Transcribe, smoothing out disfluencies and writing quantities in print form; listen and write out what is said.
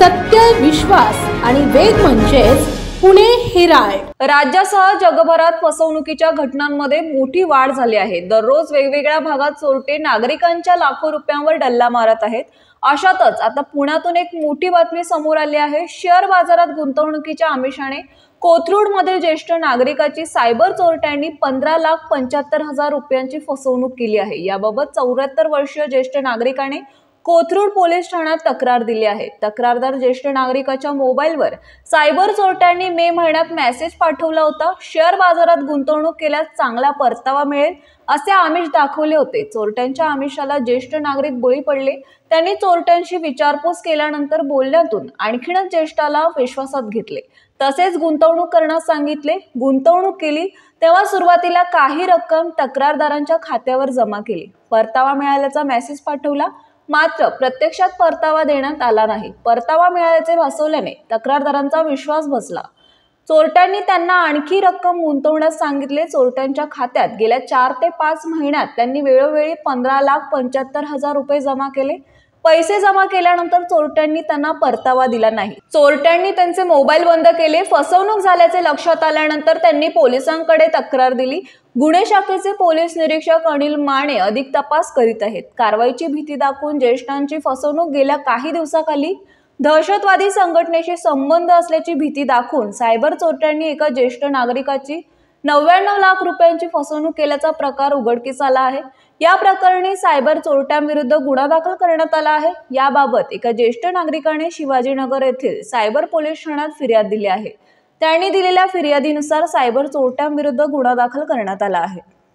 सत्य, विश्वास आणि वेग म्हणजेच पुणे हेराल्ड। राज्यासह जगभरात फसवणुकीच्या घटनांमध्ये मोठी वाढ झाली आहे। दररोज वेगवेगळ्या भागात चोरटे नागरिकांच्या लाखो रुपयांवर डल्ला मारत आहेत। अशातच आता पुण्यातून एक मोठी बातमी समोर आली आहे। शेअर बाजारात गुंतवणुकीच्या आमिषाने कोथरूडमधील ज्येष्ठ नागरिकाची सायबर चोरट्यांनी 15,75,000 रुपयांची फसवणूक केली आहे। याबाबत 74 वर्षीय ज्येष्ठ नागरिकाने कोथरूड पोलीस ठाण्यात तक्रार दिली आहे। तक्रारदार ज्येष्ठ नागरिकाच्या मोबाईलवर सायबर चोरट्यांनी मे महिन्यात मेसेज पाठवला होता। शेअर बाजारात गुंतवणूक केल्यास चांगला परतावा मिळेल असे आमिष दाखवले होते। चोरट्यांच्या आमिषाला ज्येष्ठ नागरिक बळी पडले। त्यांनी चोरट्यांशी विचारपूस केल्यानंतर बोलण्यातून आणखीनच ज्येष्ठाला विश्वासात घेतले, तसेच गुंतवणूक करण्यास सांगितले। गुंतवणूक केली तेव्हा सुरुवातीला काही रक्कम तक्रारदारांच्या खात्यावर जमा केली। परतावा मिळाल्याचा मेसेज पाठवला, मात्र प्रत्यक्षात परतावा देण्यात आला नाही। परतावा मिळाल्याचे भासवल्याने तक्रारदारांचा विश्वास बसला। चोरट्यांनी त्यांना आणखी रक्कम गुंतवण्यास सांगितले। चोरट्यांच्या खात्यात गेल्या 4 ते 5 महिन्यात त्यांनी वेळोवेळी 15,75,000 रुपये जमा केले। पैसे जमा केल्यानंतर चोरट्यांनी त्यांना परतावा दिला नाही। चोरट्यांनी त्यांचे मोबाईल बंद केले। फसवणूक झाल्याचे लक्षात आल्यानंतर त्यांनी पोलिसांकडे तक्रार दिली। गुन्हे शाखेचे पोलीस निरीक्षक अनिल माने अधिक तपास करीत आहेत। कारवाईची भीती दाखवून ज्येष्ठांची फसवणूक गेल्या काही दिवसाखाली दहशतवादी संघटनेशी संबंध असल्याची भीती दाखवून सायबर चोरट्यांनी एका ज्येष्ठ नागरिकाची 99 लाख रुपयांची फसवणूक केल्याचा प्रकार उघडकीस आला आहे। या प्रकरणी सायबर चोरट्यांविरुद्ध गुन्हा दाखल करण्यात आला आहे। याबाबत एका ज्येष्ठ नागरिकाने शिवाजीनगर येथील सायबर पोलीस ठाण्यात फिर्याद दिली आहे। त्यांनी दिलेल्या फिर्यादीनुसार सायबर चोरट्यांविरुद्ध गुन्हा दाखल करण्यात आला आहे।